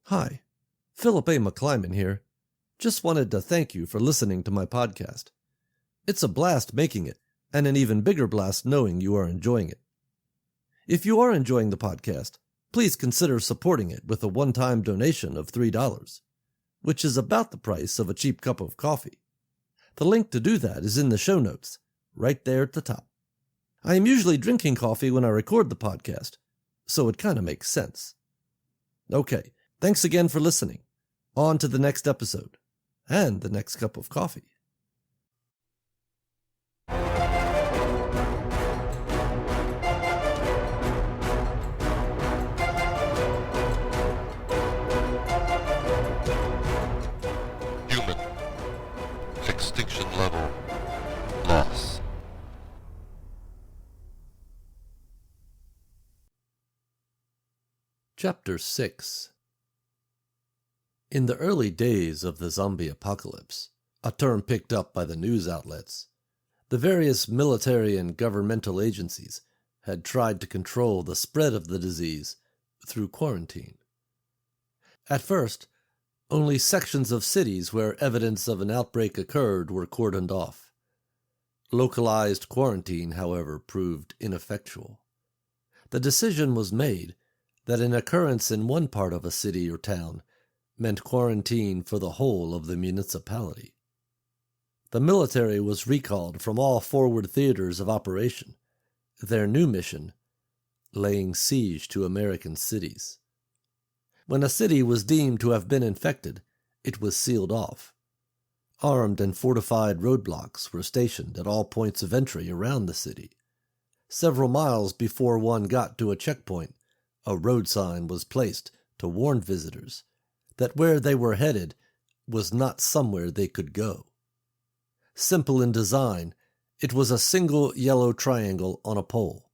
Hi, Philip A. McClyman here. Just wanted to thank you for listening to my podcast. It's a blast making it, and an even bigger blast knowing you are enjoying it. If you are enjoying the podcast, please consider supporting it with a one-time donation of $3, which is about the price of a cheap cup of coffee. The link to do that is in the show notes, right there at the top. I am usually drinking coffee when I record the podcast, so it kind of makes sense. Okay, thanks again for listening. On to the next episode, and the next cup of coffee. Human. Extinction level. Loss. Chapter 6. In the early days of the zombie apocalypse, a term picked up by the news outlets, the various military and governmental agencies had tried to control the spread of the disease through quarantine. At first, only sections of cities where evidence of an outbreak occurred were cordoned off. Localized quarantine, however, proved ineffectual. The decision was made that an occurrence in one part of a city or town meant quarantine for the whole of the municipality. The military was recalled from all forward theaters of operation, their new mission laying siege to American cities. When a city was deemed to have been infected, it was sealed off. Armed and fortified roadblocks were stationed at all points of entry around the city. Several miles before one got to a checkpoint, a road sign was placed to warn visitors that where they were headed was not somewhere they could go. Simple in design, it was a single yellow triangle on a pole.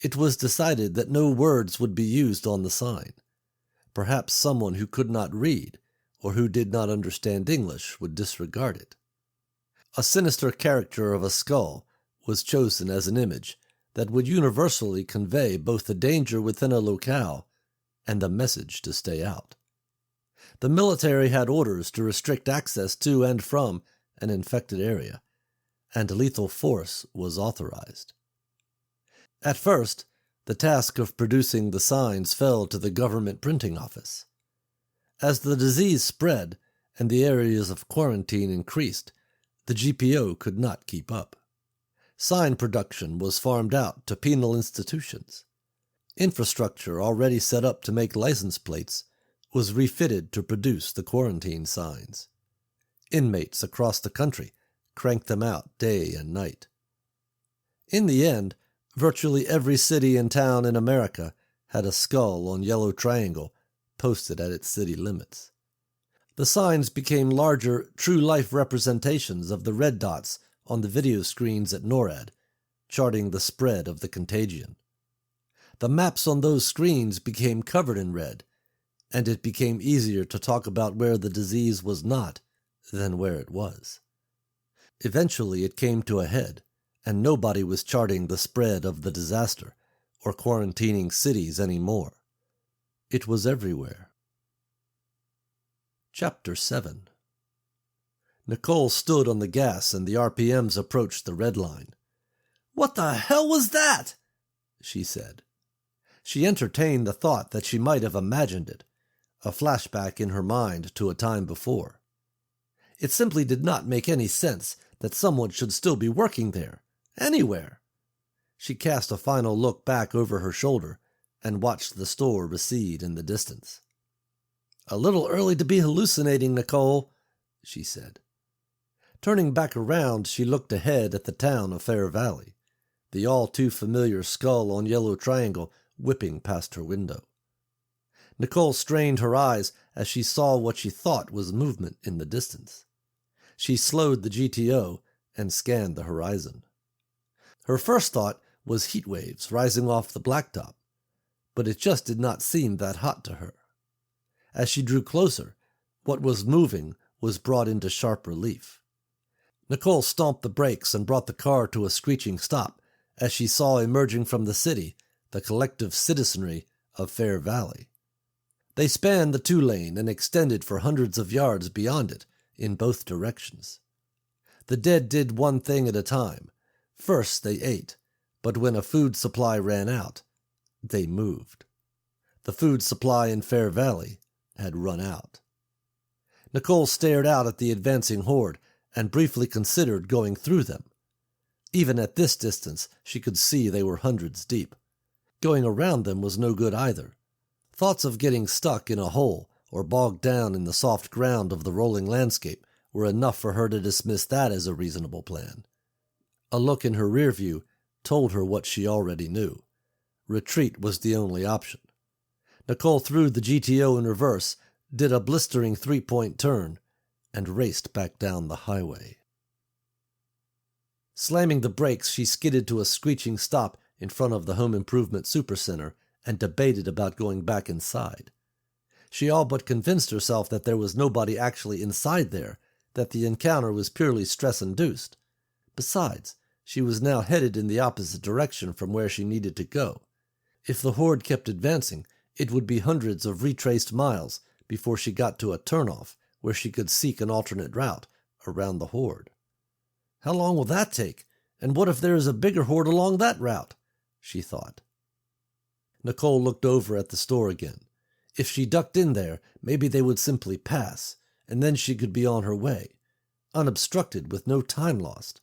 It was decided that no words would be used on the sign. Perhaps someone who could not read or who did not understand English would disregard it. A sinister character of a skull was chosen as an image that would universally convey both the danger within a locale and the message to stay out. The military had orders to restrict access to and from an infected area, and lethal force was authorized. At first, the task of producing the signs fell to the government printing office. As the disease spread and the areas of quarantine increased, the GPO could not keep up. Sign production was farmed out to penal institutions. Infrastructure already set up to make license plates was refitted to produce the quarantine signs. Inmates across the country cranked them out day and night. In the end, virtually every city and town in America had a skull on yellow triangle posted at its city limits. The signs became larger, true-life representations of the red dots on the video screens at NORAD, charting the spread of the contagion. The maps on those screens became covered in red, and it became easier to talk about where the disease was not than where it was. Eventually it came to a head, and nobody was charting the spread of the disaster or quarantining cities anymore. It was everywhere. Chapter 7. Nicole stood on the gas and the RPMs approached the red line. "What the hell was that?" she said. She entertained the thought that she might have imagined it, a flashback in her mind to a time before. It simply did not make any sense that someone should still be working there, anywhere. She cast a final look back over her shoulder and watched the store recede in the distance. "A little early to be hallucinating, Nicole," she said. Turning back around, she looked ahead at the town of Fair Valley, the all-too-familiar skull on yellow triangle whipping past her window. Nicole strained her eyes as she saw what she thought was movement in the distance. She slowed the GTO and scanned the horizon. Her first thought was heat waves rising off the blacktop, but it just did not seem that hot to her. As she drew closer, what was moving was brought into sharp relief. Nicole stomped the brakes and brought the car to a screeching stop as she saw emerging from the city the collective citizenry of Fair Valley. They spanned the 2-lane and extended for hundreds of yards beyond it, in both directions. The dead did one thing at a time. First they ate, but when a food supply ran out, they moved. The food supply in Fair Valley had run out. Nicole stared out at the advancing horde and briefly considered going through them. Even at this distance, she could see they were hundreds deep. Going around them was no good either. Thoughts of getting stuck in a hole or bogged down in the soft ground of the rolling landscape were enough for her to dismiss that as a reasonable plan. A look in her rear view told her what she already knew. Retreat was the only option. Nicole threw the GTO in reverse, did a blistering 3-point turn, and raced back down the highway. Slamming the brakes, she skidded to a screeching stop in front of the Home Improvement Supercenter and debated about going back inside. She all but convinced herself that there was nobody actually inside there, that the encounter was purely stress-induced. Besides, she was now headed in the opposite direction from where she needed to go. If the horde kept advancing, it would be hundreds of retraced miles before she got to a turnoff where she could seek an alternate route around the horde. How long will that take? And what if there is a bigger horde along that route? She thought. Nicole looked over at the store again. If she ducked in there, maybe they would simply pass, and then she could be on her way, unobstructed with no time lost.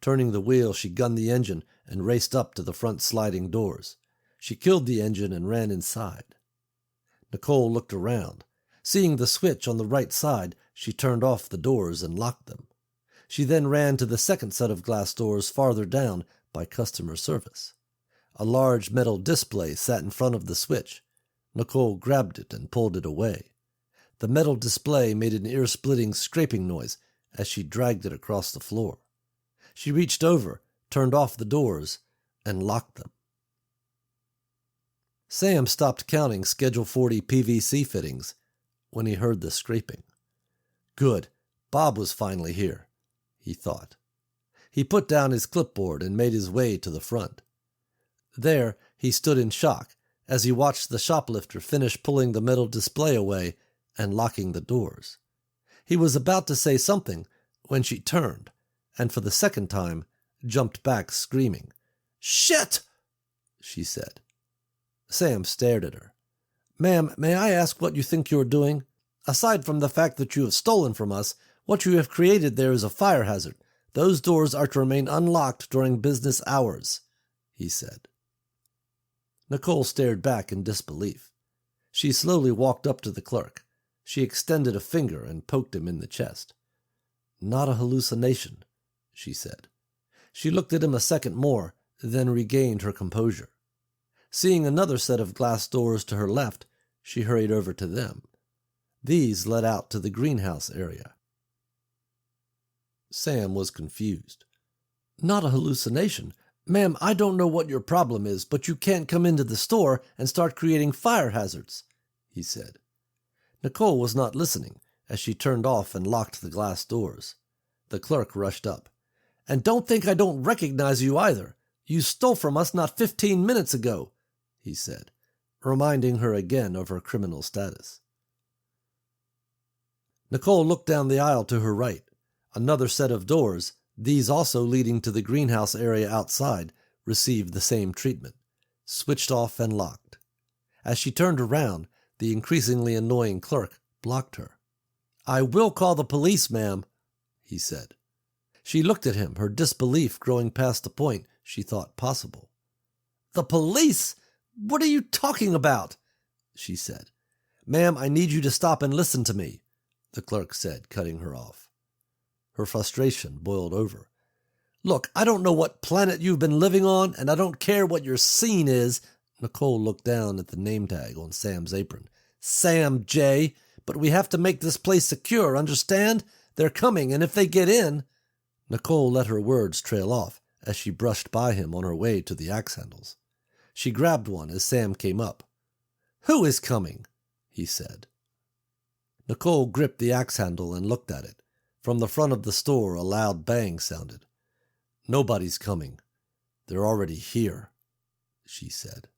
Turning the wheel, she gunned the engine and raced up to the front sliding doors. She killed the engine and ran inside. Nicole looked around. Seeing the switch on the right side, she turned off the doors and locked them. She then ran to the second set of glass doors farther down by customer service. A large metal display sat in front of the switch. Nicole grabbed it and pulled it away. The metal display made an ear-splitting scraping noise as she dragged it across the floor. She reached over, turned off the doors, and locked them. Sam stopped counting Schedule 40 PVC fittings when he heard the scraping. Good, Bob was finally here, he thought. He put down his clipboard and made his way to the front. There, he stood in shock as he watched the shoplifter finish pulling the metal display away and locking the doors. He was about to say something when she turned, and for the second time, jumped back screaming. "Shit!" she said. Sam stared at her. "Ma'am, may I ask what you think you're doing? Aside from the fact that you have stolen from us, what you have created there is a fire hazard. Those doors are to remain unlocked during business hours," he said. Nicole stared back in disbelief. She slowly walked up to the clerk. She extended a finger and poked him in the chest. "Not a hallucination," she said. She looked at him a second more, then regained her composure. Seeing another set of glass doors to her left, she hurried over to them. These led out to the greenhouse area. Sam was confused. "Not a hallucination? Ma'am, I don't know what your problem is, but you can't come into the store and start creating fire hazards," he said. Nicole was not listening as she turned off and locked the glass doors. The clerk rushed up. "And don't think I don't recognize you either. You stole from us not 15 minutes ago," he said, reminding her again of her criminal status. Nicole looked down the aisle to her right. Another set of doors, these also leading to the greenhouse area outside, received the same treatment, switched off and locked. As she turned around, the increasingly annoying clerk blocked her. "I will call the police, ma'am," he said. She looked at him, her disbelief growing past the point she thought possible. "The police? What are you talking about?" she said. "Ma'am, I need you to stop and listen to me," the clerk said, cutting her off. Her frustration boiled over. "Look, I don't know what planet you've been living on, and I don't care what your scene is." Nicole looked down at the name tag on Sam's apron. "Sam J. But we have to make this place secure, understand? They're coming, and if they get in—" Nicole let her words trail off as she brushed by him on her way to the axe handles. She grabbed one as Sam came up. "Who is coming?" he said. Nicole gripped the axe handle and looked at it. From the front of the store, a loud bang sounded. "Nobody's coming. They're already here," she said.